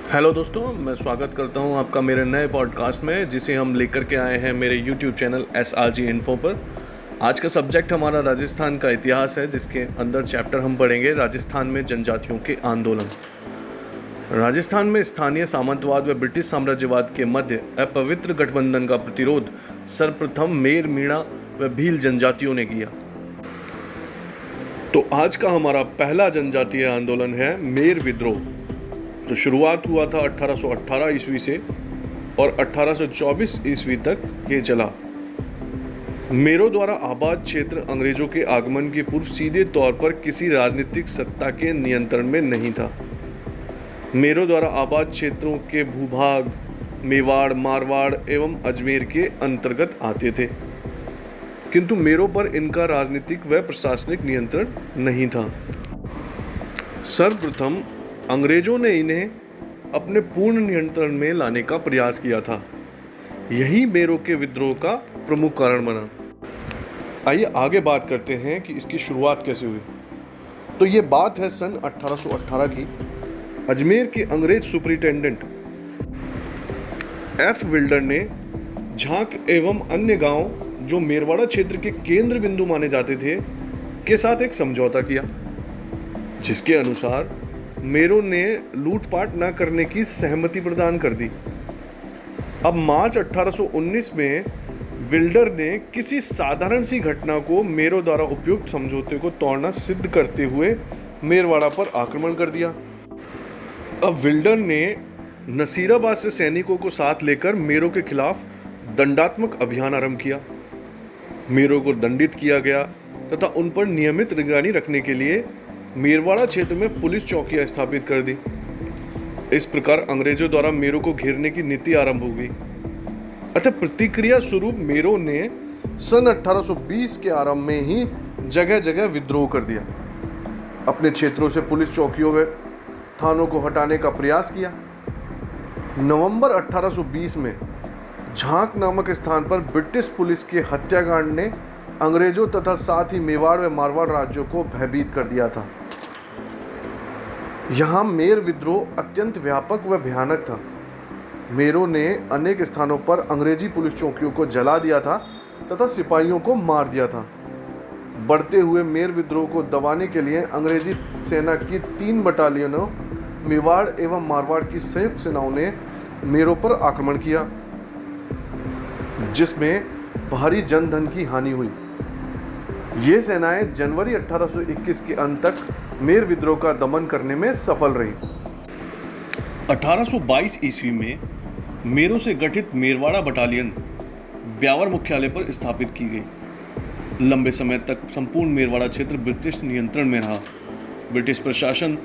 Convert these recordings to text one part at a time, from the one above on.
Hello दोस्तों, मैं स्वागत करता हूं आपका मेरे नए पॉडकास्ट में, जिसे हम लेकर के आए हैं मेरे यूट्यूब चैनल SRG इन्फो पर। आज का सब्जेक्ट हमारा राजस्थान का इतिहास है, जिसके अंदर चैप्टर हम पढ़ेंगे राजस्थान में जनजातियों के आंदोलन। राजस्थान में स्थानीय सामंतवाद व ब्रिटिश साम्राज्यवाद के मध्य अपवित्र गठबंधन का प्रतिरोध सर्वप्रथम मेर, मीणा व भील जनजातियों ने किया। तो आज का हमारा पहला जनजातीय आंदोलन है मेर विद्रोह, जो शुरुआत हुआ था 1818 ईस्वी से और 1824 ईस्वी तक ये चला। मेरों द्वारा आबाद क्षेत्र अंग्रेजों के आगमन के पूर्व सीधे तौर पर किसी राजनीतिक सत्ता के नियंत्रण में नहीं था। मेरों द्वारा आबाद क्षेत्रों के भूभाग मेवाड़, मारवाड़ एवं अजमेर के अंतर्गत आते थे, किंतु मेरों पर इनका राजनीतिक व प्रशासनिक नियंत्रण नहीं था। सर्वप्रथम अंग्रेजों ने इन्हें अपने पूर्ण नियंत्रण में लाने का प्रयास किया था। यही मेरों के विद्रोह का प्रमुख कारण बना। आइए आगे बात करते हैं कि इसकी शुरुआत कैसे हुई। तो ये बात है सन 1818 की। अजमेर के अंग्रेज सुपरिटेंडेंट F विल्डर ने झांक एवं अन्य गांव जो मेरवाड़ा क्षेत्र के केंद्र बिंदु माने जाते थे के साथ एक समझौता किया, जिसके अनुसार मेरों ने लूटपाट न करने की सहमति प्रदान कर दी। अब मार्च 1819 में विल्डर ने किसी साधारण सी घटना को मेरों द्वारा उपयुक्त समझौते को तोड़ना सिद्ध करते हुए मेरवाड़ा पर आक्रमण कर दिया। अब विल्डर ने नसीराबाद से सैनिकों को साथ लेकर मेरों के खिलाफ दंडात्मक अभियान आरंभ किया। मेरों को दंडित किया गया तथा उन पर नियमित निगरानी रखने के लिए मेरवाड़ा क्षेत्र में पुलिस चौकियां स्थापित कर दी। इस प्रकार अंग्रेजों द्वारा मेरों को घेरने की नीति आरंभ हो गई। अतः प्रतिक्रिया स्वरूप मेरों ने सन 1820 के आरंभ में ही जगह जगह विद्रोह कर दिया। अपने क्षेत्रों से पुलिस चौकियों व थानों को हटाने का प्रयास किया। नवंबर 1820 में झांक नामक स्थान पर ब्रिटिश पुलिस के हत्याकांड ने अंग्रेजों तथा साथ ही मेवाड़ व मारवाड़ राज्यों को भयभीत कर दिया था। यहाँ मेर विद्रोह अत्यंत व्यापक व भयानक था। मेरों ने अनेक स्थानों पर अंग्रेजी पुलिस चौकियों को जला दिया था तथा सिपाहियों को मार दिया था। बढ़ते हुए मेर विद्रोह को दबाने के लिए अंग्रेजी सेना की 3 बटालियनों मेवाड़ एवं मारवाड़ की संयुक्त सेनाओं ने मेरों पर आक्रमण किया, जिसमें भारी जनधन की हानि हुई। ये सेनाएं जनवरी 1821 के अंत तक मेर विद्रोह का दमन करने में सफल रही। 1822 ईस्वी में मेरों से गठित मेरवाड़ा बटालियन ब्यावर मुख्यालय पर स्थापित की गई। लंबे समय तक संपूर्ण मेरवाड़ा क्षेत्र ब्रिटिश नियंत्रण में रहा। ब्रिटिश प्रशासन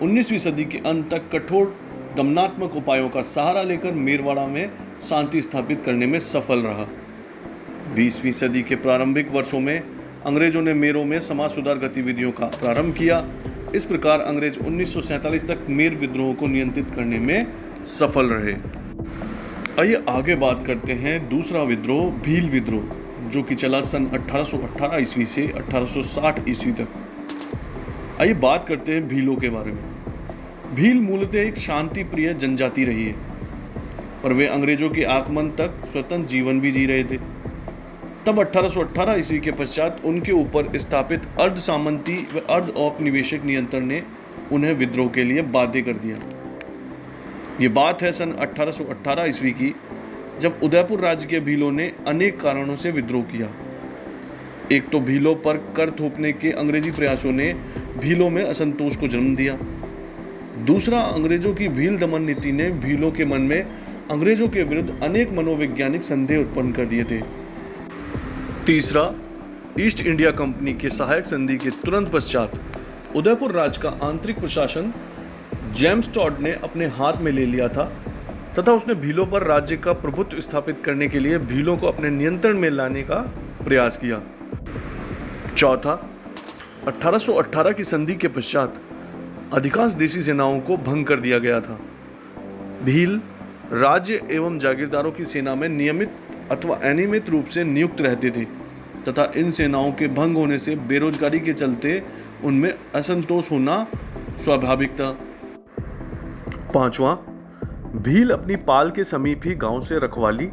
19वीं सदी के अंत तक कठोर दमनात्मक उपायों का सहारा लेकर मेरवाड़ा में शांति स्थापित करने में सफल रहा। 20वीं सदी के प्रारंभिक वर्षों में अंग्रेजों ने मेरों में समाज सुधार गतिविधियों का प्रारंभ किया। इस प्रकार अंग्रेज 1947 तक मेर विद्रोह को नियंत्रित करने में सफल रहे। आइए आगे बात करते हैं दूसरा विद्रोह, भील विद्रोह, जो कि चला सन 1818 ईस्वी से 1860 ईस्वी तक। आइए बात करते हैं भीलों के बारे में। भील मूलतः एक शांति प्रिय जनजाति रही है, पर वे अंग्रेजों के आगमन तक स्वतंत्र जीवन भी जी रहे थे। तब 1818 ईस्वी के पश्चात उनके ऊपर स्थापित अर्ध सामंती व अर्ध औपनिवेशिक नियंत्रण ने उन्हें विद्रोह के लिए बाध्य कर दिया। ये बात है सन 1818 ईस्वी की, जब उदयपुर राज्य के भीलों ने अनेक कारणों से विद्रोह किया। एक तो भीलों पर कर थोपने के अंग्रेजी प्रयासों ने भीलों में असंतोष को जन्म दिया। दूसरा, अंग्रेजों की भील दमन नीति ने भीलों के मन में अंग्रेजों के विरुद्ध अनेक मनोवैज्ञानिक संदेह उत्पन्न कर दिए थे। तीसरा, ईस्ट इंडिया कंपनी के सहायक संधि के तुरंत पश्चात उदयपुर राज्य का आंतरिक प्रशासन जेम्स टॉड ने अपने हाथ में ले लिया था तथा उसने भीलों पर राज्य का प्रभुत्व स्थापित करने के लिए भीलों को अपने नियंत्रण में लाने का प्रयास किया। चौथा, 1818 की संधि के पश्चात अधिकांश देशी सेनाओं को भंग कर दिया गया था। भील राज्य एवं जागीरदारों की सेना में नियमित अथवा अनियमित रूप से नियुक्त रहते थे तथा इन सेनाओं के भंग होने से बेरोजगारी के चलते उनमें असंतोष होना स्वाभाविक था। पांचवा, भील अपनी पाल के समीप ही गांव से रखवाली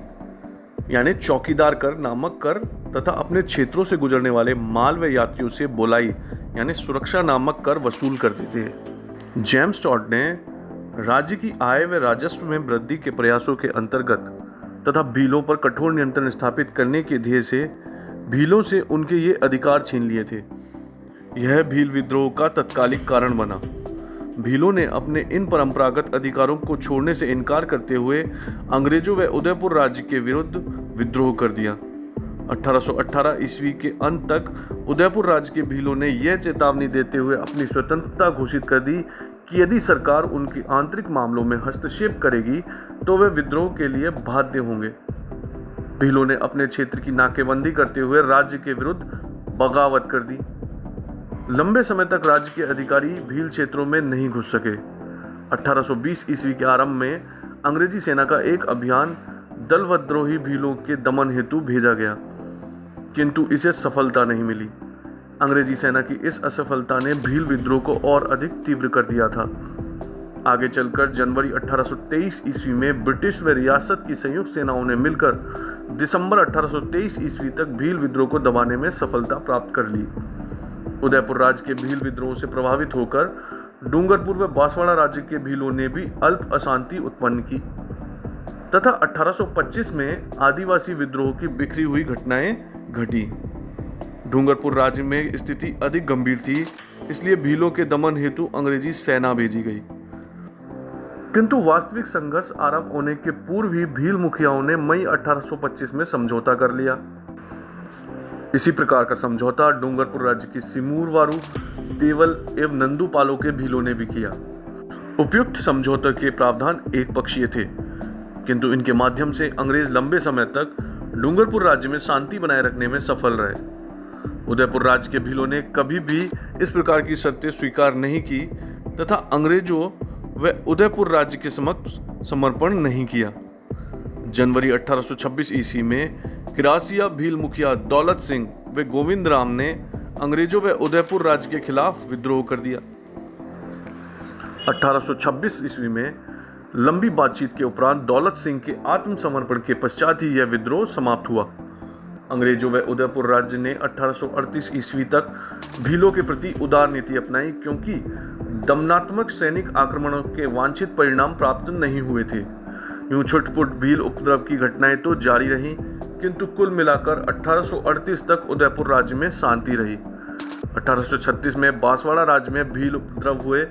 यानी चौकीदार कर नामक कर तथा अपने क्षेत्रों से गुजरने वाले माल व यात्रियों से बोलाई यानी सुरक्षा नामक कर वसूल करते थे। जेम्स टॉड ने राज्य की आय व राजस्व में वृद्धि के प्रयासों के अंतर्गत तथा भीलों पर कठोर नियंत्रण स्थापित करने के ध्येय से भीलों से उनके ये अधिकार छीन लिए थे। यह भील विद्रोह का तत्कालिक कारण बना। भीलों ने अपने इन परंपरागत अधिकारों को छोड़ने से इनकार करते हुए अंग्रेजों व उदयपुर राज्य के विरुद्ध विद्रोह कर दिया। 1818 ईस्वी के अंत तक उदयपुर राज्य के भीलों ने यह चेतावनी देते हुए अपनी स्वतंत्रता घोषित कर दी कि यदि सरकार उनकी आंतरिक मामलों में हस्तक्षेप करेगी तो वे विद्रोह के लिए बाध्य होंगे। भीलों ने अपने क्षेत्र की नाकेबंदी करते हुए राज्य के विरुद्ध बगावत कर दी। लंबे समय तक राज्य के अधिकारी भील क्षेत्रों में नहीं घुस सके। 1820 ईस्वी के आरंभ में अंग्रेजी सेना का एक अभियान दलवद्रोही भीलों के दमन हेतु भेजा गया, किंतु इसे सफलता नहीं मिली। अंग्रेजी सेना की इस असफलता ने भील विद्रोह को और अधिक तीव्र कर दिया था। आगे चलकर जनवरी 1823 ईस्वी में ब्रिटिश व रियासत की संयुक्त सेनाओं ने मिलकर दिसंबर 1823 ईस्वी तक भील विद्रोह को दबाने में सफलता प्राप्त कर ली। उदयपुर राज्य के भील विद्रोह से प्रभावित होकर डूंगरपुर व बांसवाड़ा राज्य के भीलों ने भी अल्प अशांति उत्पन्न की तथा 1825 में आदिवासी विद्रोह की बिखरी हुई घटनाएं घटी। डूंगरपुर राज्य में स्थिति अधिक गंभीर थी, इसलिए भीलों के दमन हेतु अंग्रेजी सेना भेजी गई, किंतु वास्तविक संघर्ष आरंभ होने के पूर्व ही भील मुखियाओं ने मई 1825 में समझौता कर लिया। इसी प्रकार का समझौता डूंगरपुर राज्य की सिमूरवारू, देवल एवं नंदूपालों के भीलों ने भी किया। उपयुक्त समझौते के प्रावधान एक पक्षीय थे, किंतु इनके माध्यम से अंग्रेज लंबे समय तक डूंगरपुर राज्य में शांति बनाए रखने में सफल रहे। उदयपुर राज्य के भीलों ने कभी भी इस प्रकार की शर्तें स्वीकार नहीं की तथा अंग्रेजों व उदयपुर राज्य के समक्ष समर्पण नहीं किया। जनवरी 1826 ईस्वी में किरासिया भील मुखिया दौलत सिंह व गोविंद राम ने अंग्रेजों व उदयपुर राज्य के खिलाफ विद्रोह कर दिया। 1826 ईस्वी में लंबी बातचीत के उपरांत दौलत सिंह के आत्मसमर्पण के पश्चात ही यह विद्रोह समाप्त हुआ। अंग्रेजों व उदयपुर राज्य ने 1838 ईस्वी तक भीलों के प्रति उदार नीति अपनाई, क्योंकि दमनात्मक सैनिक आक्रमणों के वांछित परिणाम प्राप्त नहीं हुए थे। यूं छुटपुट भील उपद्रव की घटनाएं तो जारी रहीं, किंतु कुल मिलाकर 1838 तक उदयपुर राज्य में शांति रही। 1836 में बांसवाड़ा राज्य में भील उपद्रव हुए,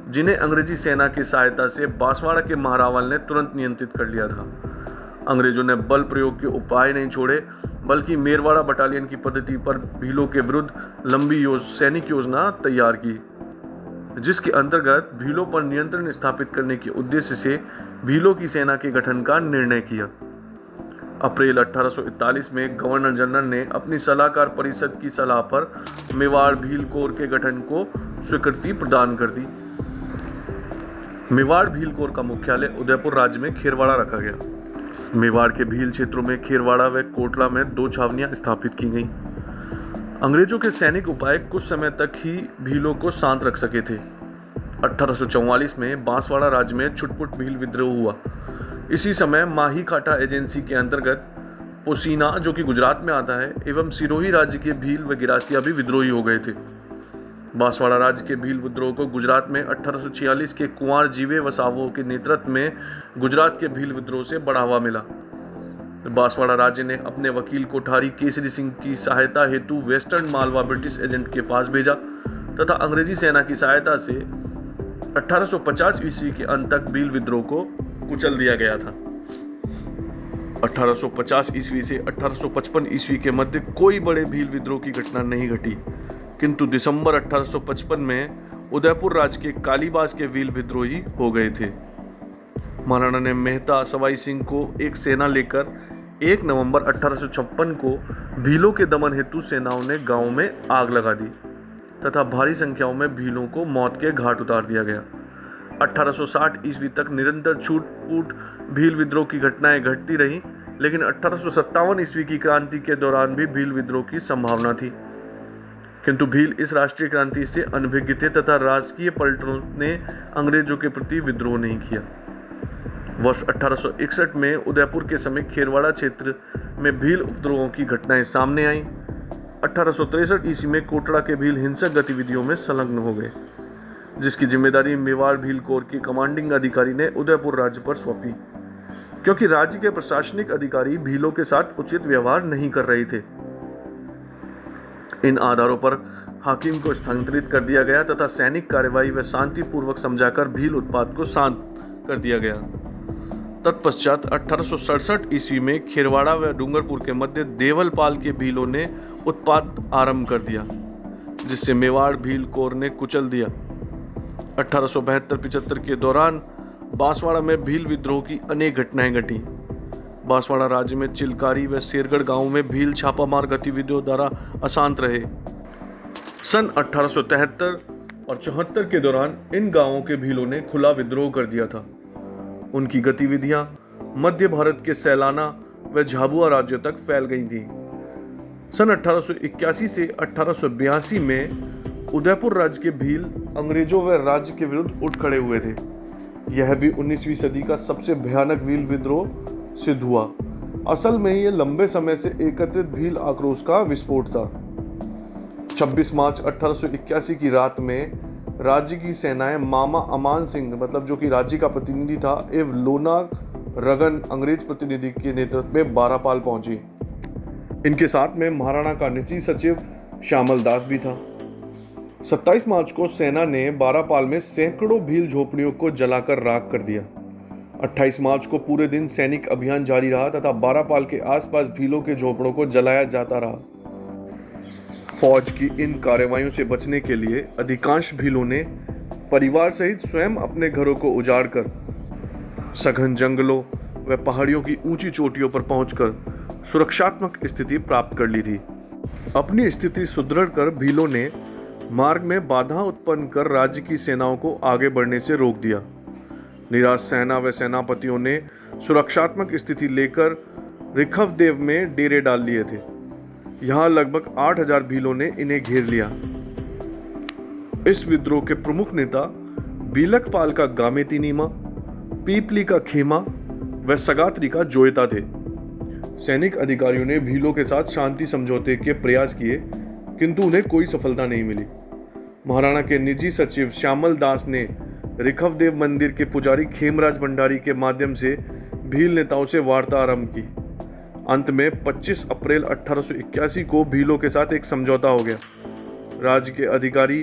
जिन्हें अंग्रेजी सेना की सहायता से बांसवाड़ा के महारावल ने तुरंत नियंत्रित कर लिया था। अंग्रेजों ने बल प्रयोग के उपाय नहीं छोड़े, बल्कि मेरवाड़ा बटालियन की पद्धति पर भीलों के विरुद्ध लंबी सैनिक योजना तैयार की, जिसके अंतर्गत भीलों पर नियंत्रण स्थापित करने के उद्देश्य से भीलों की सेना के गठन का निर्णय किया। अप्रैल 1841 में गवर्नर जनरल ने अपनी सलाहकार परिषद की सलाह पर मेवाड़ भील कोर के गठन को स्वीकृति प्रदान कर दी। मेवाड़ भील कोर का मुख्यालय उदयपुर राज्य में खेरवाड़ा रखा गया। मेवाड़ के भील क्षेत्रों में खेरवाड़ा व कोटला में 2 छावनियां स्थापित की गईं। अंग्रेजों के सैनिक उपाय कुछ समय तक ही भीलों को शांत रख सके थे। 1844 में बांसवाड़ा राज्य में छुटपुट भील विद्रोह हुआ। इसी समय माही खाटा एजेंसी के अंतर्गत पोसीना, जो कि गुजरात में आता है, एवं सिरोही राज्य के भील व गिरासिया भी विद्रोही हो गए थे। बांसवाड़ा राज्य के भील विद्रोह को गुजरात में 1846 के कुंवर जीवे वसावो के नेतृत्व में गुजरात के भील विद्रोह से बढ़ावा मिला। बांसवाड़ा राज्य ने अपने वकील कोठारी केसरी सिंह की सहायता हेतु वेस्टर्न मालवा ब्रिटिश एजेंट के पास भेजा तथा अंग्रेजी सेना की सहायता से 1850 ईस्वी के अंत तक भील विद्रोह को कुचल दिया गया था। 1850 ईस्वी से 1855 ईस्वी के मध्य कोई बड़े भील विद्रोह की घटना नहीं घटी, किंतु दिसंबर 1855 में उदयपुर राज्य के कालीबास के भील विद्रोही हो गए थे। महाराणा ने मेहता सवाई सिंह को एक सेना लेकर 1 नवंबर 1856 को भीलों के दमन हेतु सेनाओं ने गांव में आग लगा दी तथा भारी संख्याओं में भीलों को मौत के घाट उतार दिया गया। 1860 ईस्वी तक निरंतर छूट-फूट भील विद्रोह की घटनाएं घटती रहीं, लेकिन 1857 ईस्वी की क्रांति के दौरान भी भील विद्रोह की संभावना थी, किंतु भील इस राष्ट्रीय क्रांति से अनभिज्ञ थे तथा राजकीय पलटनों ने अंग्रेजों के प्रति विद्रोह नहीं किया। वर्ष 1861 में उदयपुर के समय खेरवाड़ा क्षेत्र में भील उपद्रवों की घटनाएं सामने आईं। 1863 ईस्वी में कोटड़ा के भील हिंसक गतिविधियों में संलग्न हो गए, जिसकी जिम्मेदारी मेवाड़ भील कोर के कमांडिंग अधिकारी ने उदयपुर राज्य पर सौंपी, क्योंकि राज्य के प्रशासनिक अधिकारी भीलों के साथ उचित व्यवहार नहीं कर रहे थे। इन आधारों पर हाकिम को स्थानांतरित कर दिया गया तथा सैनिक कार्यवाही व शांतिपूर्वक समझाकर भील उत्पात को शांत कर दिया गया। तत्पश्चात 1867 ईस्वी में खेरवाड़ा व डूंगरपुर के मध्य देवलपाल के भीलों ने उत्पात आरंभ कर दिया, जिससे मेवाड़ भील कोर ने कुचल दिया। 1872-75 के दौरान बांसवाड़ा में भील विद्रोह की अनेक घटनाएं घटी। बांसवाड़ा राज्य में चिलकारी व शेरगढ़ गांव में भील छापामार गतिविधियों द्वारा अशांत रहे। सन 1873 और 74 के दौरान इन गांवों के भीलों ने खुला विद्रोह कर दिया था। उनकी गतिविधियां मध्य भारत के सैलाना व झाबुआ राज्यों तक फैल गई थी। सन 1881 से 1882 में उदयपुर राज्य के भील अंग्रेजों व राज्य के विरुद्ध उठ खड़े हुए थे। यह भी 19वीं सदी का सबसे भयानक भील विद्रोह सिद्ध हुआ। असल में यह लंबे समय से एकत्रित भील आक्रोश का विस्फोट था। 26 मार्च 1881 की रात में राज्य की सेनाएं मामा अमान सिंह मतलब जो कि राज्य का प्रतिनिधि था एवं लोना रगन अंग्रेज प्रतिनिधि के नेतृत्व में बारापाल पहुंची। इनके साथ में महाराणा का निजी सचिव श्यामल दास भी था। 27 मार्च को सेना ने बारापाल में सैकड़ों भील झोपड़ियों को जलाकर राख कर दिया। 28 मार्च को पूरे दिन सैनिक अभियान जारी रहा तथा बारापाल के आसपास भीलों के झोपड़ों को जलाया जाता रहा। फौज की इन कार्रवाइयों से बचने के लिए अधिकांश भीलों ने परिवार सहित स्वयं अपने घरों को उजाड़कर सघन जंगलों व पहाड़ियों की ऊंची चोटियों पर पहुंचकर सुरक्षात्मक स्थिति प्राप्त कर ली थी। अपनी स्थिति सुदृढ़ कर भीलों ने मार्ग में बाधा उत्पन्न कर राज्य की सेनाओं को आगे बढ़ने से रोक दिया। निराश सेना व सेनापतियों ने सुरक्षात्मक स्थिति लेकर रिखवदेव में डेरे डाल लिए थे। यहाँ लगभग 8000 भीलों ने इन्हें घेर लिया। इस विद्रोह के प्रमुख नेता बीलकपाल का गामेती नीमा, पीपली का खेमा व सगात्री का जोयता थे। सैनिक अधिकारियों ने भीलों के साथ शांति समझौते के प्रयास किए, किंतु उन्हें कोई सफलता नहीं मिली। महाराणा के निजी सचिव श्यामल दास ने रिखवदेव मंदिर के पुजारी खेमराज भंडारी के माध्यम से भील नेताओं से वार्ता आरंभ की। अंत में 25 अप्रैल 1881 को भीलों के साथ एक समझौता हो गया। राज्य के अधिकारी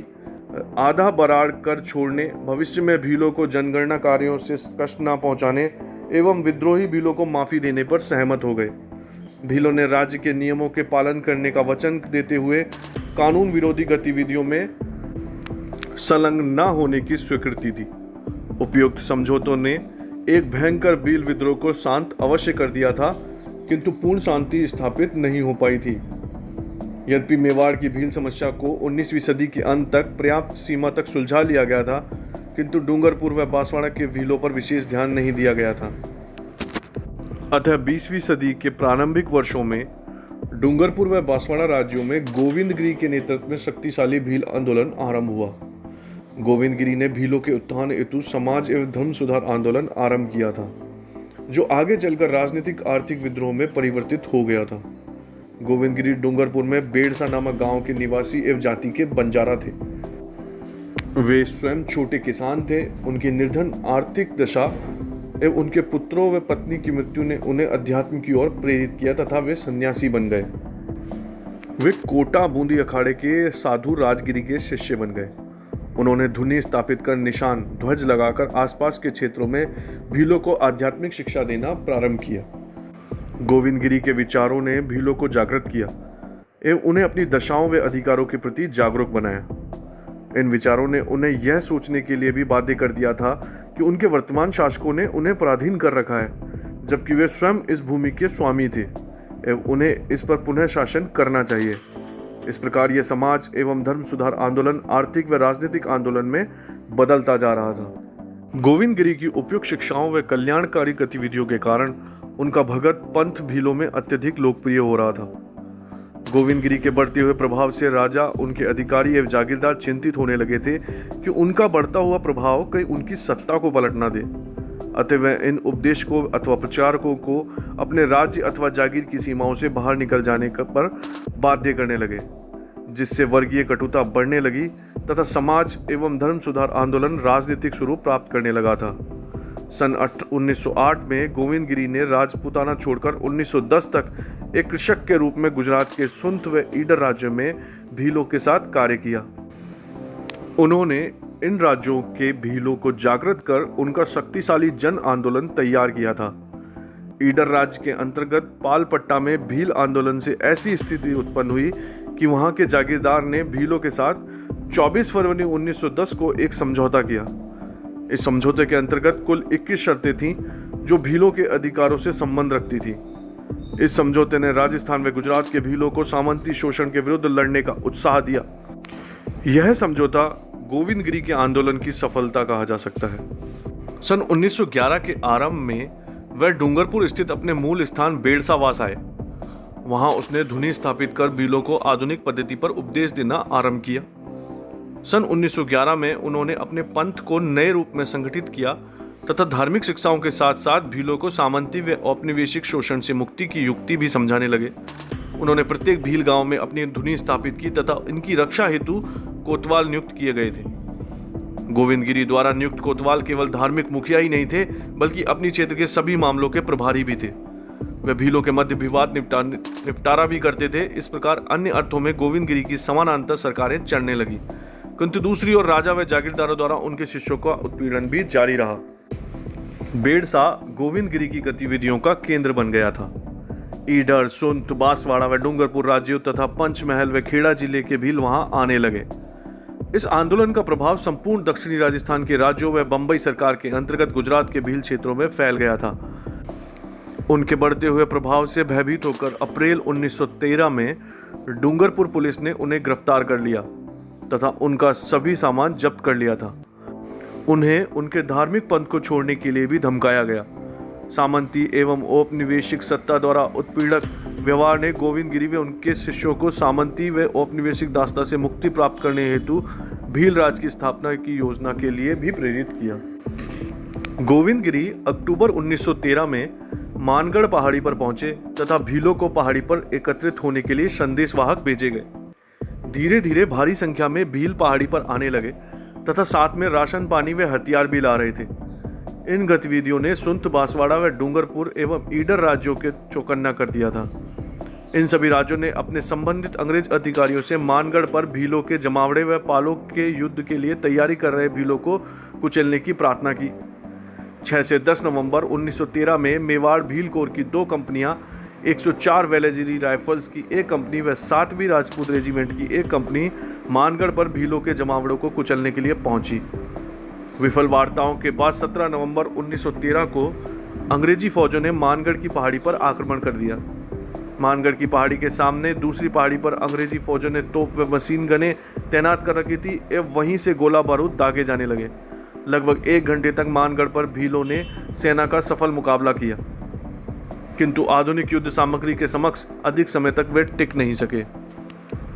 आधा बराड़ कर छोड़ने, भविष्य में भीलों को जनगणना कार्यों से कष्ट न पहुंचाने एवं विद्रोही भीलों को माफी देने पर सहमत हो गए। भीलों ने राज्य के नियमों के पालन करने का वचन देते हुए कानून विरोधी गतिविधियों में संलग्न न होने की स्वीकृति दी। उपयुक्त समझौतों ने एक भयंकर भील विद्रोह को शांत अवश्य कर दिया था, किंतु पूर्ण शांति स्थापित नहीं हो पाई थी। यद्यपि मेवाड़ की भील समस्या को 19वीं सदी के अंत तक पर्याप्त सीमा तक सुलझा लिया गया था, किंतु डूंगरपुर व बांसवाड़ा के भीलों पर विशेष ध्यान नहीं दिया गया था। अतः 20वीं सदी के प्रारंभिक वर्षों में डूंगरपुर व बांसवाड़ा राज्यों में गोविंदगिरी के नेतृत्व में शक्तिशाली भील आंदोलन आरंभ हुआ। गोविंदगिरी ने भीलों के उत्थान हेतु समाज एवं धर्म सुधार आंदोलन आरंभ किया था, जो आगे चलकर राजनीतिक आर्थिक विद्रोह में परिवर्तित हो गया था। गोविंदगिरी डूंगरपुर में बेड़सा नामक गांव के निवासी एवं जाति के बंजारा थे। वे स्वयं छोटे किसान थे। उनकी निर्धन आर्थिक दशा एवं उनके पुत्रों व पत्नी की मृत्यु ने उन्हें अध्यात्म की ओर प्रेरित किया तथा वे सन्यासी बन गए। वे कोटा बूंदी अखाड़े के साधु राजगिरी के शिष्य बन गए। उन्होंने धुनी स्थापित कर निशान ध्वज लगाकर आसपास के क्षेत्रों में भीलों को आध्यात्मिक शिक्षा देना प्रारंभ किया। गोविंदगिरी के विचारों ने भीलों को जागृत किया एवं उन्हें अपनी दशाओं व अधिकारों के प्रति जागरूक बनाया। इन विचारों ने उन्हें यह सोचने के लिए भी बाध्य कर दिया था कि उनके वर्तमान शासकों ने उन्हें पराधीन कर रखा है, जबकि वे स्वयं इस भूमि के स्वामी थे एवं उन्हें इस पर पुनः शासन करना चाहिए। इस प्रकार यह समाज एवं धर्म सुधार आंदोलन आर्थिक व राजनीतिक आंदोलन में बदलता जा रहा था। गोविंदगिरी की उपयुक्त शिक्षाओं व कल्याणकारी गतिविधियों के कारण उनका भगत पंथ भीलों में अत्यधिक लोकप्रिय हो रहा था। गोविंदगिरी के बढ़ते हुए प्रभाव से राजा, उनके अधिकारी एवं जागीरदार चिंतित होने लगे थे कि उनका बढ़ता हुआ प्रभाव कहीं उनकी सत्ता को पलट न दे। अतः वे इन उपदेशकों अथवा प्रचारकों को अपने राज्य अथवा जागीर की सीमाओं से बाहर निकल जाने पर बाध्य करने लगे, जिससे वर्गीय कटुता बढ़ने लगी तथा समाज एवं धर्म सुधार आंदोलन राजनीतिक स्वरूप प्राप्त करने लगा था। सन 1908 में गोविंदगिरी ने राजपूताना छोड़कर 1910 तक एक कृषक के रूप में गुजरात के सुंत व ईडर राज्यों में भीलों के साथ कार्य किया। उन्होंने इन राज्यों के भीलों को जागृत कर उनका शक्तिशाली जन आंदोलन तैयार किया था। ईडर राज्य के अंतर्गत पालपट्टा में भील आंदोलन से ऐसी स्थिति उत्पन्न हुई कि वहां के जागीरदार ने भीलों के साथ 24 फरवरी 1910 को एक समझौता किया। इस समझौते के अंतर्गत कुल 21 शर्तें थीं जो भीलों के अधिकारों से संबंध रखती थी। इस समझौते ने राजस्थान व गुजरात के भीलों को सामंती शोषण के विरुद्ध लड़ने का उत्साह दिया। यह समझौता गोविंदगिरी के आंदोलन की सफलता कहा जा सकता है। सन 1911 के आरंभ में वह डूंगरपुर स्थित अपने मूल स्थान बेड़सावास आए। वहां उसने धुनी स्थापित कर भीलों को आधुनिक पद्धति पर उपदेश देना आरंभ किया। सन 1911 में उन्होंने अपने पंथ को नए रूप में संगठित किया तथा धार्मिक शिक्षाओं के साथ साथ भीलों को सामंती व औपनिवेशिक शोषण से मुक्ति की युक्ति भी समझाने लगे। उन्होंने प्रत्येक भील गांव में अपनी धुनी स्थापित की तथा इनकी रक्षा हेतु कोतवाल नियुक्त किए गए थे। गोविंदगिरी द्वारा नियुक्त कोतवाल केवल धार्मिक मुखिया ही नहीं थे, बल्कि अपनी क्षेत्र के सभी मामलों के प्रभारी भी थे। वे भीलों के मध्य विवाद निपटारा भी करते थे। इस प्रकार अन्य अर्थों में गोविंदगिरी की समानांतर सरकारें चढ़ने लगी, किंतु दूसरी ओर राजा व जागीरदारों द्वारा उनके शिष्यों का उत्पीड़न भी जारी रहा। बेड़सा गोविंदगिरी की गतिविधियों का केंद्र बन गया था। ईडर, सुंत, बांसवाड़ा व डूंगरपुर राज्यों तथा पंचमहल व खेड़ा जिले के भील वहां आने लगे। इस आंदोलन का प्रभाव संपूर्ण दक्षिणी राजस्थान के राज्यों व बंबई सरकार के अंतर्गत गुजरात के भील क्षेत्रों में फैल गया था। उनके बढ़ते हुए प्रभाव से भयभीत होकर अप्रैल 1913 में डूंगरपुर पुलिस ने उन्हें गिरफ्तार कर लिया तथा उनका सभी सामान जब्त कर लिया था। उन्हें उनके धार्मिक पंथ को छोड़ने के लिए भी धमकाया गया। सामंती एवं औपनिवेशिक सत्ता द्वारा उत्पीड़क व्यवहार ने गोविंदगिरी व उनके शिष्यों को सामंती व औपनिवेशिक दासता से मुक्ति प्राप्त करने हेतु भील राज की स्थापना की योजना के लिए भी प्रेरित किया। गोविंदगिरी अक्टूबर 1913 में मानगढ़ पहाड़ी पर पहुंचे तथा भीलों को पहाड़ी पर एकत्रित होने के लिए संदेशवाहक भेजे गए। धीरे धीरे भारी संख्या में भील पहाड़ी पर आने लगे तथा साथ में राशन पानी व हथियार भी ला रहे थे। इन गतिविधियों ने सुंत, बांसवाड़ा व डूंगरपुर एवं ईडर राज्यों के चौकन्ना कर दिया था। इन सभी राज्यों ने अपने संबंधित अंग्रेज अधिकारियों से मानगढ़ पर भीलों के जमावड़े व पालों के युद्ध के लिए तैयारी कर रहे भीलों को कुचलने की प्रार्थना की। 6 से 10 नवंबर 1913 में मेवाड़ भील कोर की 2 कंपनियां, 104 वेलेजरी राइफल्स की 1 कंपनी व 7वीं राजपूत रेजिमेंट की 1 कंपनी मानगढ़ पर भीलों के जमावड़ों को कुचलने के लिए पहुंची। विफल वार्ताओं के बाद 17 नवंबर 1913 को अंग्रेजी फौजों ने मानगढ़ की पहाड़ी पर आक्रमण कर दिया। मानगढ़ की पहाड़ी के सामने दूसरी पहाड़ी पर अंग्रेजी फौजों ने तोप व मशीन गनें तैनात कर रखी थी एवं वहीं से गोला बारूद दागे जाने लगे। लगभग 1 घंटे तक मानगढ़ पर भीलों ने सेना का सफल मुकाबला किया, किंतु आधुनिक युद्ध सामग्री के समक्ष अधिक समय तक वे टिक नहीं सके।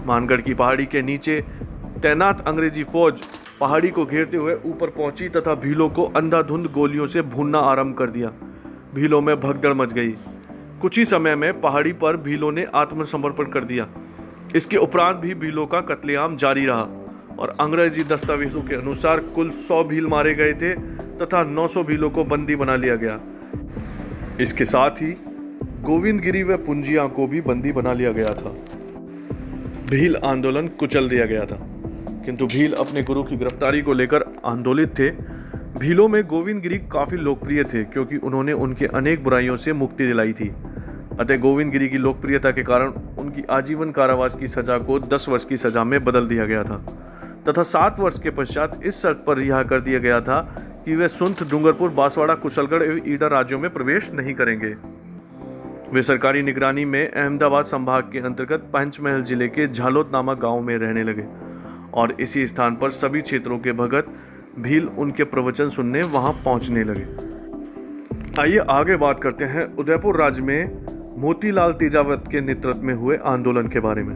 मानगढ़ की पहाड़ी के नीचे तैनात अंग्रेजी फौज पहाड़ी को घेरते हुए ऊपर पहुंची तथा भीलों को अंधाधुंध गोलियों से भूनना आरंभ कर दिया। भीलों में भगदड़ मच गई। कुछ ही समय में पहाड़ी पर भीलों ने आत्मसमर्पण कर दिया। इसके उपरांत भी भीलों का कत्लेआम जारी रहा और अंग्रेजी दस्तावेजों के अनुसार कुल 100 भील मारे गए थे तथा 900 भीलों को बंदी बना लिया गया। इसके साथ ही गोविंदगिरी व पुंजिया को भी बंदी बना लिया गया था। भील आंदोलन कुचल दिया गया था, किंतु भील अपने गुरु की गिरफ्तारी को लेकर आंदोलित थे। भीलों में गोविंदगिरी काफी लोकप्रिय थे क्योंकि उन्होंने उनके अनेक बुराइयों से मुक्ति दिलाई थी। अतः गोविंदगिरी की लोकप्रियता के कारण उनकी आजीवन कारावास की सजा को 10 वर्ष की सजा में बदल दिया गया था तथा 7 वर्ष के पश्चात इस शर्त पर रिहा कर दिया गया था कि वे सुंत, डूंगरपुर, बांसवाड़ा, कुशलगढ़ एवं ईडर राज्यों में प्रवेश नहीं करेंगे। वे सरकारी निगरानी में अहमदाबाद संभाग के अंतर्गत पंचमहल जिले के झालोद नामक गांव में रहने लगे और इसी स्थान पर सभी क्षेत्रों के भगत भील उनके प्रवचन सुनने वहां पहुंचने लगे। आइए आगे बात करते हैं उदयपुर राज्य में मोतीलाल तेजावत के नेतृत्व में हुए आंदोलन के बारे में।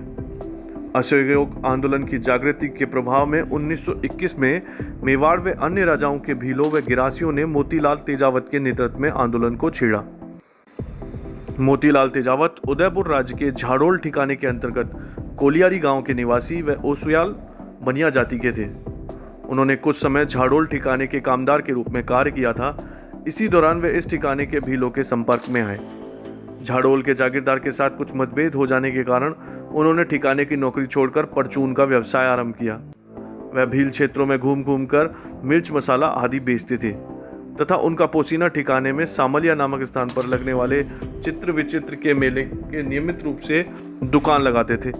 असहयोग आंदोलन की जागृति के प्रभाव में 1921 में मेवाड़ व अन्य राजाओं के भीलों व गिरासियों ने मोतीलाल तेजावत के नेतृत्व में आंदोलन को छेड़ा। मोतीलाल तेजावत उदयपुर राज्य के झाड़ोल ठिकाने के अंतर्गत कोलियारी गांव के निवासी व ओसुयाल बनिया जाति के थे। उन्होंने कुछ समय झाड़ोल ठिकाने के कामदार के रूप में कार्य किया था। इसी दौरान वे इस ठिकाने के भीलों के संपर्क में आए। झाड़ोल के जागीरदार के साथ कुछ मतभेद हो जाने के कारण उन्होंने ठिकाने की नौकरी छोड़कर परचून का व्यवसाय आरंभ किया। वह भील क्षेत्रों में घूम घूम कर मिर्च मसाला आदि बेचते थे तथा उनका पोसीना ठिकाने में सामलिया नामक स्थान पर लगने वाले चित्र विचित्र के मेले के नियमित रूप से दुकान लगाते थे।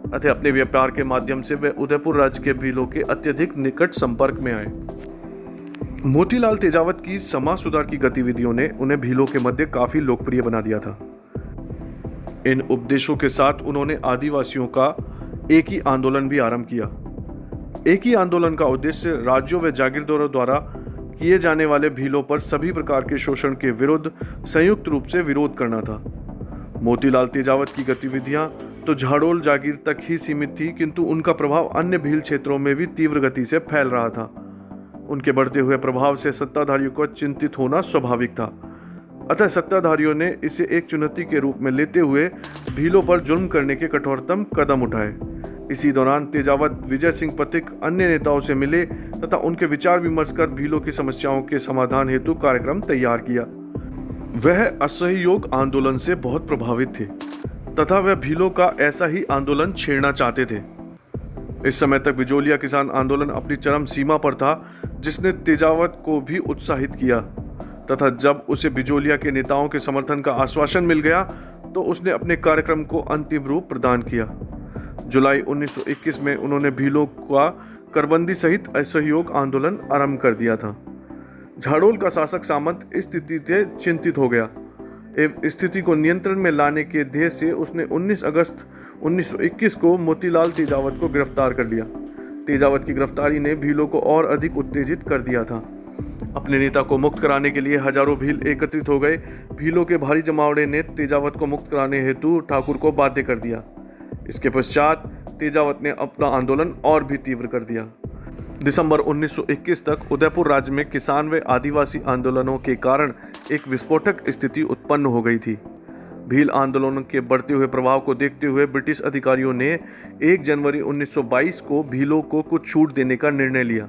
अतः अपने व्यापार के माध्यम से वे उदयपुर राज्य के भीलों के अत्यधिक निकट संपर्क में आए। मोतीलाल तेजावत की समाज सुधार की गतिविधियों ने उन्हें भीलों के मध्य काफी लोकप्रिय बना दिया था। इन उपदेशों के साथ उन्होंने आदिवासियों का एक ही आंदोलन भी आरंभ किया। एक ही आंदोलन का उद्देश्य राज्यों व जागीरदारों द्वारा किए जाने वाले भीलों पर सभी प्रकार के शोषण के विरुद्ध संयुक्त रूप से विरोध करना था। मोतीलाल तेजावत की गतिविधियां तो झाड़ोल जागीर तक ही सीमित थी, किंतु उनका प्रभाव अन्य भील क्षेत्रों में भी तीव्र गति से फैल रहा था। उनके बढ़ते हुए प्रभाव से सत्ताधारियों को चिंतित होना स्वाभाविक था। अतः सत्ताधारियों ने इसे एक चुनौती के रूप में लेते हुए भीलों पर जुल्म करने के कठोरतम कदम उठाए। इसी दौरान तेजावत विजय सिंह पथिक अन्य नेताओं से मिले तथा उनके विचार विमर्श कर भीलों की समस्याओं के समाधान हेतु कार्यक्रम तैयार किया। वह असहयोग आंदोलन से बहुत प्रभावित थे तथा वह भीलों का ऐसा ही आंदोलन छेड़ना चाहते थे। इस समय तक बिजोलिया किसान आंदोलन अपनी चरम सीमा पर था, जिसने तेजावत को भी उत्साहित किया तथा जब उसे बिजोलिया के नेताओं के समर्थन का आश्वासन मिल गया तो उसने अपने कार्यक्रम को अंतिम रूप प्रदान किया। जुलाई 1921 में उन्होंने भीलों का करबंदी सहित असहयोग आंदोलन आरंभ कर दिया था। झाड़ोल का शासक सामंत इस स्थिति से चिंतित हो गया एवं स्थिति को नियंत्रण में लाने के ध्येय से उसने 19 अगस्त 1921 को मोतीलाल तेजावत को गिरफ्तार कर लिया। तेजावत की गिरफ्तारी ने भीलों को और अधिक उत्तेजित कर दिया था। अपने नेता को मुक्त कराने के लिए हजारों भील एकत्रित हो गए। भीलों के भारी जमावड़े ने तेजावत को मुक्त कराने हेतु ठाकुर को बाध्य कर दिया। इसके पश्चात तेजावत ने अपना आंदोलन और भी तीव्र कर दिया। दिसंबर 1921 तक उदयपुर राज्य में किसान व आदिवासी आंदोलनों के कारण एक विस्फोटक स्थिति उत्पन्न हो गई थी। भील आंदोलन के बढ़ते हुए प्रभाव को देखते हुए ब्रिटिश अधिकारियों ने 1 जनवरी 1922 को भीलों को कुछ छूट देने का निर्णय लिया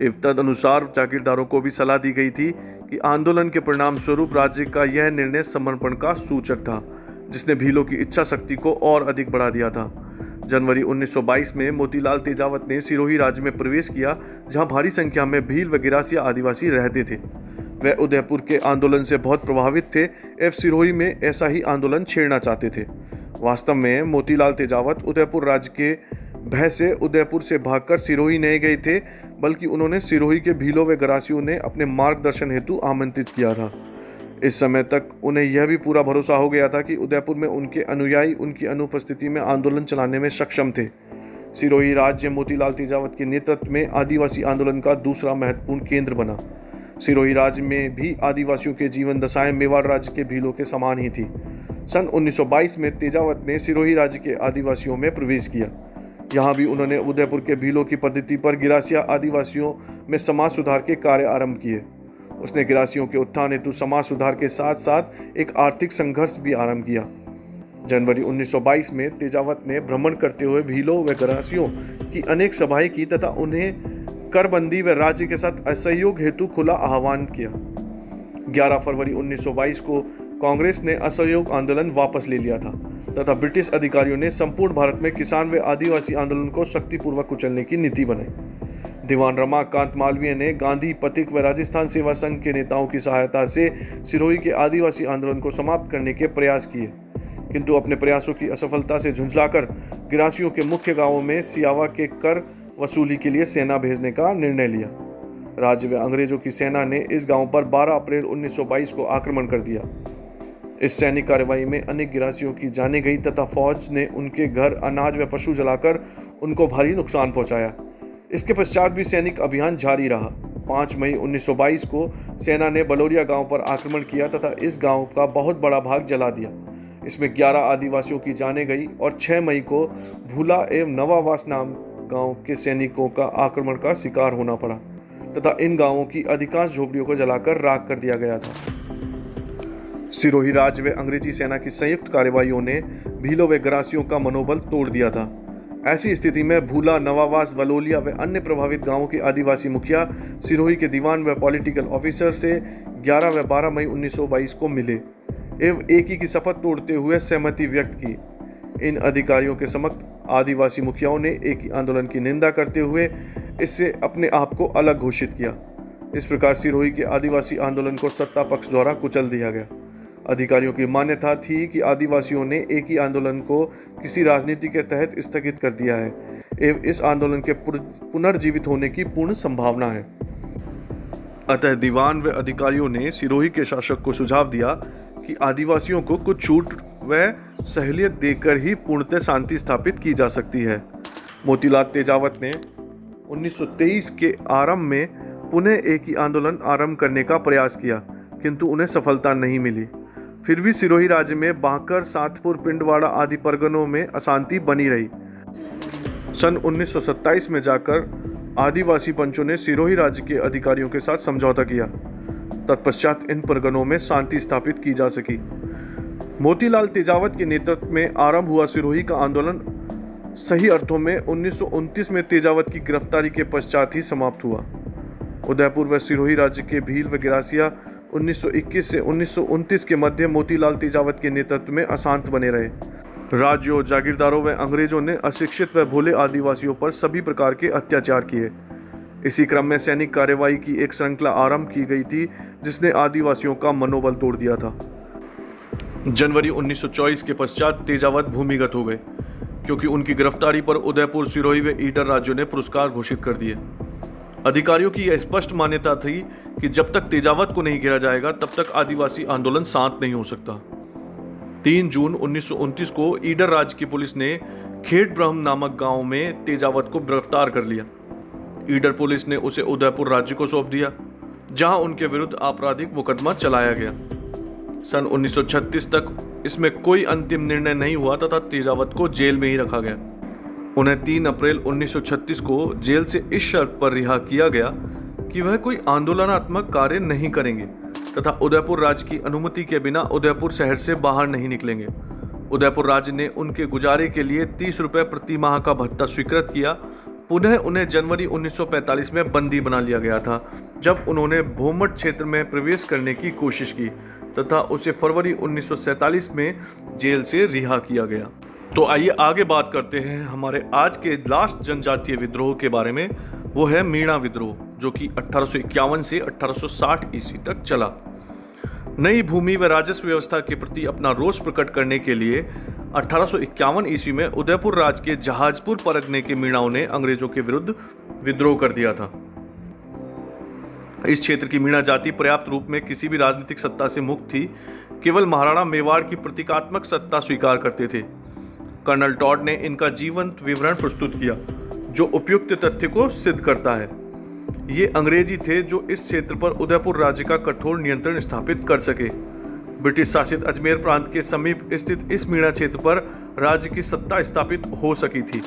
एवं तदनुसार जागीरदारों को भी सलाह दी गई थी कि आंदोलन के परिणाम स्वरूप राज्य का यह निर्णय समर्पण का सूचक था, जिसने भीलों की इच्छा शक्ति को और अधिक बढ़ा दिया था। जनवरी 1922 में मोतीलाल तेजावत ने सिरोही राज्य में प्रवेश किया, जहां भारी संख्या में भील व गिरासिया आदिवासी रहते थे। वह उदयपुर के आंदोलन से बहुत प्रभावित थे एवं सिरोही में ऐसा ही आंदोलन छेड़ना चाहते थे। वास्तव में मोतीलाल तेजावत उदयपुर राज्य के भय से उदयपुर से भागकर सिरोही नहीं गए थे, बल्कि उन्होंने सिरोही के भीलों व गिरासियों ने अपने मार्गदर्शन हेतु आमंत्रित किया था। इस समय तक उन्हें यह भी पूरा भरोसा हो गया था कि उदयपुर में उनके अनुयायी उनकी अनुपस्थिति में आंदोलन चलाने में सक्षम थे। सिरोही राज्य मोतीलाल तेजावत के नेतृत्व में आदिवासी आंदोलन का दूसरा महत्वपूर्ण केंद्र बना। सिरोही राज्य में भी आदिवासियों के जीवन दशाएं मेवाड़ राज्य के भीलों के समान ही थी। सन 1922 में तेजावत ने सिरोही राज्य के आदिवासियों में प्रवेश किया। यहाँ भी उन्होंने उदयपुर के भीलों की पद्धति पर गिरासिया आदिवासियों में समाज सुधार के कार्य आरंभ किए। उसने गिरासियों के उत्थान हेतु समाज सुधार के साथ साथ एक आर्थिक संघर्ष भी आरंभ किया। जनवरी 1922 में तेजावत ने भ्रमण करते हुए भीलों व गिरासियों की अनेक सभाएं की तथा उन्हें करबंदी व राज्य के साथ असहयोग हेतु खुला आह्वान किया। 11 फरवरी 1922 को कांग्रेस ने असहयोग आंदोलन वापस ले लिया था तथा ब्रिटिश अधिकारियों ने संपूर्ण भारत में किसान व आदिवासी आंदोलन को शक्तिपूर्वक कुचलने की नीति बनाई। दीवान रमाकांत मालवीय ने गांधी, पथिक व राजस्थान सेवा संघ के नेताओं की सहायता से सिरोही के आदिवासी आंदोलन को समाप्त करने के प्रयास किए, किंतु अपने प्रयासों की असफलता से झुंझलाकर गिरासियों के मुख्य गांवों में सियावा के कर वसूली के लिए सेना भेजने का निर्णय लिया। राज्य व अंग्रेजों की सेना ने इस गांव पर 12 अप्रैल 1922 को आक्रमण कर दिया। इस सैनिक कार्रवाई में अनेक गिरासियों की जानें गई तथा फौज ने उनके घर, अनाज व पशु जलाकर उनको भारी नुकसान पहुंचाया। इसके पश्चात भी सैनिक अभियान जारी रहा। 5 मई 1922 को सेना ने बलोरिया गांव पर आक्रमण किया तथा इस गांव का बहुत बड़ा भाग जला दिया। इसमें 11 आदिवासियों की जानें गई और 6 मई को भूला एवं नवावास नाम गांव के सैनिकों का आक्रमण का शिकार होना पड़ा तथा इन गांवों की अधिकांश झोपड़ियों को जलाकर राख कर दिया गया था। सिरोही राज्य व अंग्रेजी सेना की संयुक्त कार्रवाइयों ने भीलों व ग्रासियों का मनोबल तोड़ दिया था। ऐसी स्थिति में भूला, नवावास, वलोलिया व अन्य प्रभावित गांवों के आदिवासी मुखिया सिरोही के दीवान व पॉलिटिकल ऑफिसर से 11 व 12 मई 1922 को मिले एवं एक ही की शपथ तोड़ते हुए सहमति व्यक्त की। इन अधिकारियों के समक्ष आदिवासी मुखियाओं ने एक ही आंदोलन की निंदा करते हुए इससे अपने आप को अलग घोषित किया। इस प्रकार सिरोही के आदिवासी आंदोलन को सत्ता पक्ष द्वारा कुचल दिया गया। अधिकारियों की मान्यता थी कि आदिवासियों ने एक ही आंदोलन को किसी राजनीति के तहत स्थगित कर दिया है एवं इस आंदोलन के पुनर्जीवित होने की पूर्ण संभावना है। अतः दीवान व अधिकारियों ने सिरोही के शासक को सुझाव दिया कि आदिवासियों को कुछ छूट व सहूलियत देकर ही पूर्णतः शांति स्थापित की जा सकती है। मोतीलाल तेजावत ने 1923 के आरंभ में पुनः एक ही आंदोलन आरंभ करने का प्रयास किया, किंतु उन्हें सफलता नहीं मिली। फिर भी सिरोही राज्य में बांकर, सातपुर, पिंडवाड़ा आदि परगनों में अशांति बनी रही। सन 1927 में जाकर आदिवासी पंचों ने सिरोही राज्य के अधिकारियों के साथ समझौता किया। तत्पश्चात इन परगनों में शांति स्थापित की जा सकी। मोतीलाल तेजावत के नेतृत्व में आरंभ हुआ सिरोही का आंदोलन सही अर्थों में 1929 में तेजावत की गिरफ्तारी के पश्चात ही समाप्त हुआ। उदयपुर व सिरोही राज्य के भील व गिरासिया 1921 से 1929 के मध्य मोतीलाल तेजावत के नेतृत्व में अशांत बने रहे। राज्यों, जागीरदारों व अंग्रेजों ने अशिक्षित व भोले आदिवासियों पर सभी प्रकार के अत्याचार किए। इसी क्रम में सैनिक कार्रवाई की एक श्रृंखला आरंभ की गई थी जिसने आदिवासियों का मनोबल तोड़ दिया था। जनवरी 1924 के पश्चात तेजावत भूमिगत हो गए क्योंकि उनकी गिरफ्तारी पर उदयपुर, सिरोही व ईडर राज्यों ने पुरस्कार घोषित कर दिए। अधिकारियों की यह स्पष्ट मान्यता थी कि जब तक तेजावत को नहीं घेरा जाएगा तब तक आदिवासी आंदोलन शांत नहीं हो सकता। 3 जून 1929 को ईडर राज्य की पुलिस ने खेड़ ब्रह्म नामक गांव में तेजावत को गिरफ्तार कर लिया। ईडर पुलिस ने उसे उदयपुर राज्य को सौंप दिया, जहां उनके विरुद्ध आपराधिक मुकदमा चलाया गया। सन 1936 तक इसमें कोई अंतिम निर्णय नहीं हुआ तथा तेजावत को जेल में ही रखा गया। उन्हें 3 अप्रैल 1936 को जेल से इस शर्त पर रिहा किया गया कि वह कोई आंदोलनात्मक कार्य नहीं करेंगे तथा उदयपुर राज्य की अनुमति के बिना उदयपुर शहर से बाहर नहीं निकलेंगे। उदयपुर राज्य ने उनके गुजारे के लिए 30 रुपये प्रति माह का भत्ता स्वीकृत किया। पुनः उन्हें जनवरी 1945 में बंदी बना लिया गया था, जब उन्होंने भोमट क्षेत्र में प्रवेश करने की कोशिश की तथा उसे फरवरी 1947 में जेल से रिहा किया गया। तो आइए आगे बात करते हैं हमारे आज के लास्ट जनजातीय विद्रोह के बारे में। वो है मीणा विद्रोह, जो कि 1851 से 1860 ईस्वी तक चला। नई भूमि व राजस्व व्यवस्था के प्रति अपना रोष प्रकट करने के लिए 1851 ईस्वी में उदयपुर राज्य के जहाजपुर परगने के मीणाओं ने अंग्रेजों के विरुद्ध विद्रोह कर दिया था। इस क्षेत्र की मीणा जाति पर्याप्त रूप में किसी भी राजनीतिक सत्ता से मुक्त थी, केवल महाराणा मेवाड़ की प्रतीकात्मक सत्ता स्वीकार करते थे। कर्नल टॉड ने इनका जीवंत विवरण प्रस्तुत किया जो उपयुक्त तथ्य को सिद्ध करता है। ये अंग्रेजी थे जो इस क्षेत्र पर उदयपुर राज्य का कठोर नियंत्रण स्थापित कर सके। ब्रिटिश शासित अजमेर प्रांत के समीप स्थित इस मीणा क्षेत्र पर राज्य की सत्ता स्थापित हो सकी थी।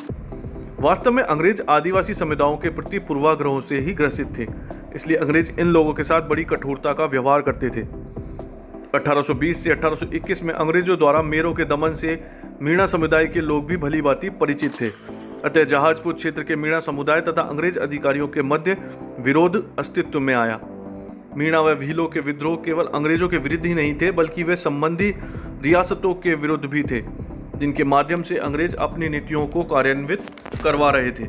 वास्तव में अंग्रेज आदिवासी समुदायों के प्रति पूर्वाग्रहों से ही ग्रसित थे, इसलिए अंग्रेज इन लोगों के साथ बड़ी कठोरता का व्यवहार करते थे। 1820 से 1821 में अंग्रेजों द्वारा मेरों के दमन से मीणा समुदाय के लोग भी भली भांति परिचित थे। अतः जहाजपुर क्षेत्र के मीणा समुदाय तथा अंग्रेज अधिकारियों के मध्य विरोध अस्तित्व में आया। मीणा व भीलों के विद्रोह केवल अंग्रेजों के विरुद्ध ही नहीं थे, बल्कि वे संबंधी रियासतों के विरुद्ध भी थे, जिनके माध्यम से अंग्रेज अपनी नीतियों को कार्यान्वित करवा रहे थे।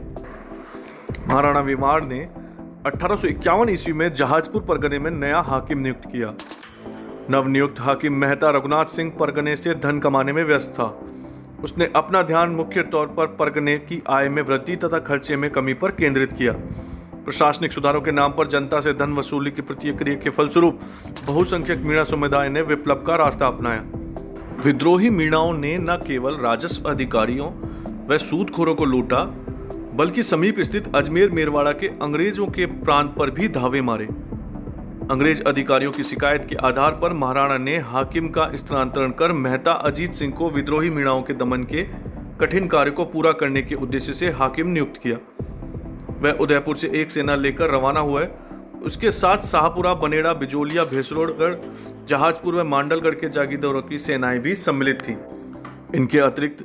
महाराणा मेवाड़ ने 1851 ईस्वी में जहाजपुर परगने में नया हाकिम नियुक्त किया। नवनियुक्त हाकिम मेहता रघुनाथ सिंह परगने से धन कमाने में व्यस्त था। उसने अपना ध्यान मुख्य तौर पर परगने की आय में वृद्धि तथा खर्चे में कमी पर केंद्रित किया। प्रशासनिक सुधारों के नाम पर जनता से धन वसूली की प्रतिक्रिया के फलस्वरूप बहुसंख्यक मीणा समुदाय ने विप्लव का रास्ता अपनाया। विद्रोही मीणाओं ने न केवल राजस्व अधिकारियों व सूदखोरों को लूटा, बल्कि समीप स्थित अजमेर मेरवाड़ा के अंग्रेजों के प्रांत पर भी धावे मारे। अंग्रेज अधिकारियों की शिकायत के आधार पर महाराणा ने हाकिम का स्थानांतरण कर मेहता अजीत सिंह को विद्रोही मीणाओं के दमन के कठिन कार्य को पूरा करने के उद्देश्य से हाकिम नियुक्त किया। वह उदयपुर से एक सेना लेकर रवाना हुए। उसके साथ शाहपुरा, बनेड़ा, बिजोलिया, भेसरोडगढ़, जहाजपुर व मांडलगढ़ के जागीरदारों की सेनाएं भी सम्मिलित थीं। इनके अतिरिक्त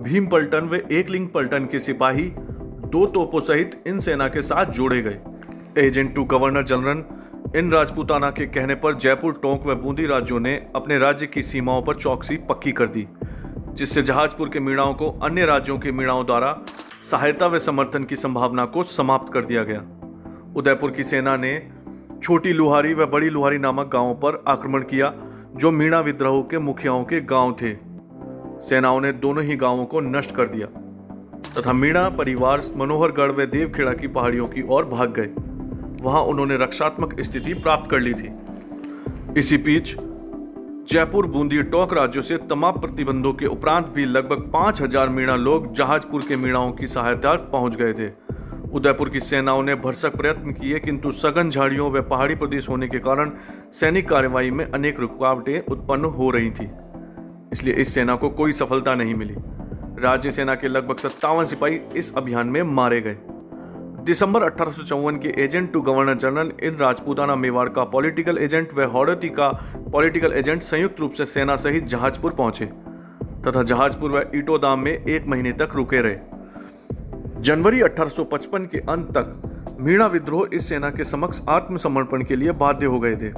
भीम पलटन व एकलिंग पलटन के सिपाही 2 तोपों सहित इन सेना के साथ जोड़े गए। Agent to governor general in Rajputana के कहने पर जयपुर, टोंक व बूंदी राज्यों ने अपने राज्य की सीमाओं पर चौकसी पक्की कर दी, जिससे जहाजपुर के मीणाओं को अन्य राज्यों के मीणाओं द्वारा सहायता व समर्थन की संभावना को समाप्त कर दिया गया। उदयपुर की सेना ने छोटी लुहारी व बड़ी लुहारी नामक गांवों पर आक्रमण किया, जो मीणा विद्रोह के मुखियाओं के गांव थे। सेनाओं ने दोनों ही गांवों को नष्ट कर दिया तथा मीणा परिवार मनोहरगढ़ व देवखेड़ा की पहाड़ियों की ओर भाग गए। वहां उन्होंने रक्षात्मक स्थिति प्राप्त कर ली थी। इसी बीच जयपुर, बूंदी, टोंक राज्यों से तमाम प्रतिबंधों के उपरांत भी लगभग 5000 मीणा लोग जहाजपुर के मीणाओं की सहायता पहुंच गए थे। उदयपुर की सेनाओं ने भरसक प्रयत्न किए, किंतु सघन झाड़ियों व पहाड़ी प्रदेश होने के कारण सैनिक कार्रवाई में अनेक रुकावटें उत्पन्न हो रही थी। इसलिए इस सेना को कोई सफलता नहीं मिली। राज्य सेना के लगभग 57 सिपाही इस अभियान में मारे गए। दिसंबर 1854 के agent to governor general in Rajputana Mewar का पॉलिटिकल एजेंट व हौड़ती का पॉलिटिकल एजेंट संयुक्त रूप से सेना सहित जहाजपुर पहुंचे तथा जहाजपुर व ईटोदाम में 1 महीने तक रुके रहे। जनवरी 1855 के अंत तक मीणा विद्रोह इस सेना के समक्ष आत्मसमर्पण के लिए बाध्य हो गए थे।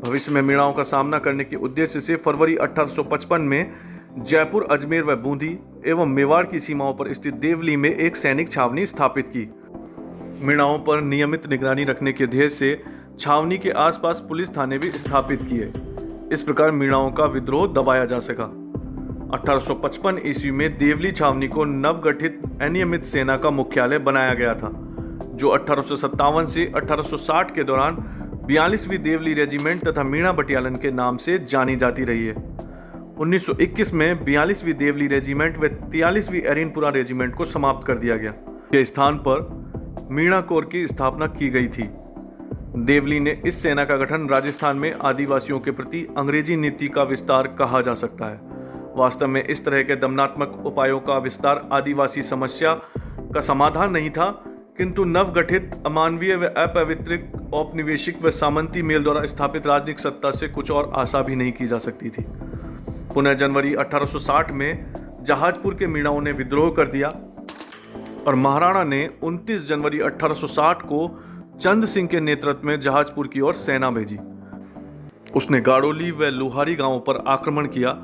भविष्य में मीणाओं का सामना करने के उद्देश्य से फरवरी 1855 में जयपुर, अजमेर व बूंदी एवं मेवाड़ की सीमाओं पर स्थित देवली में एक सैनिक छावनी स्थापित की। मीणाओं पर नियमित निगरानी रखने के ध्येय से छावनी के आसपास पुलिस थाने भी स्थापित किए। इस प्रकार मीणाओं का विद्रोह दबाया जा सका। 1855 ईस्वी में देवली छावनी को नवगठित अनियमित सेना का मुख्यालय बनाया गया था, जो 1857 से 1860 के दौरान 42वीं देवली रेजिमेंट तथा मीणा बटालियन के नाम से जानी जाती रही है। 1921 में 42वीं देवली रेजिमेंट व 43वीं एरिनपुरा रेजिमेंट को समाप्त कर दिया गया। के स्थान पर मीणा कोर की स्थापना की गई थी। देवली ने इस सेना का गठन राजस्थान में आदिवासियों के प्रति अंग्रेजी नीति का विस्तार कहा जा सकता है। वास्तव में इस तरह के दमनात्मक उपायों का विस्तार आदिवासी समस्या का समाधान नहीं था, किंतु नवगठित अमानवीय व अपवित्रिक औपनिवेशिक व सामंती मेल द्वारा स्थापित राजनीतिक सत्ता से कुछ और आशा भी नहीं की जा सकती थी। पुनः जनवरी 1860 में जहाजपुर के मीणाओं ने विद्रोह कर दिया और महाराणा ने 29 जनवरी 1860 को चंद सिंह के नेतृत्व में जहाजपुर की ओर सेना भेजी। उसने गाड़ोली व लुहारी गांवों पर आक्रमण किया।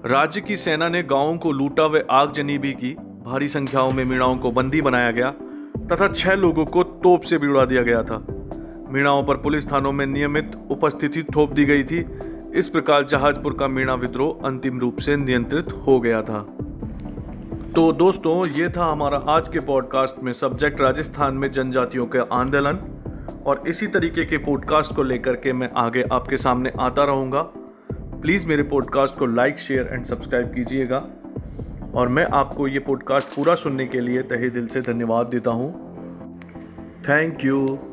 राज्य की सेना ने गांवों को लूटा व आगजनी भी की। भारी संख्याओं में मीणाओं को बंदी बनाया गया तथा 6 लोगों को तोप से भी उड़ा दिया गया था। मीणाओं पर पुलिस थानों में नियमित उपस्थिति थोप दी गई थी। इस प्रकार जहाजपुर का मीणा विद्रोह अंतिम रूप से नियंत्रित हो गया था। तो दोस्तों, ये था हमारा आज के पॉडकास्ट में सब्जेक्ट राजस्थान में जनजातियों के आंदोलन, और इसी तरीके के पॉडकास्ट को लेकर के मैं आगे आपके सामने आता रहूँगा। प्लीज़ मेरे पॉडकास्ट को लाइक, शेयर एंड सब्सक्राइब कीजिएगा, और मैं आपको ये पॉडकास्ट पूरा सुनने के लिए तहे दिल से धन्यवाद देता हूँ। Thank you.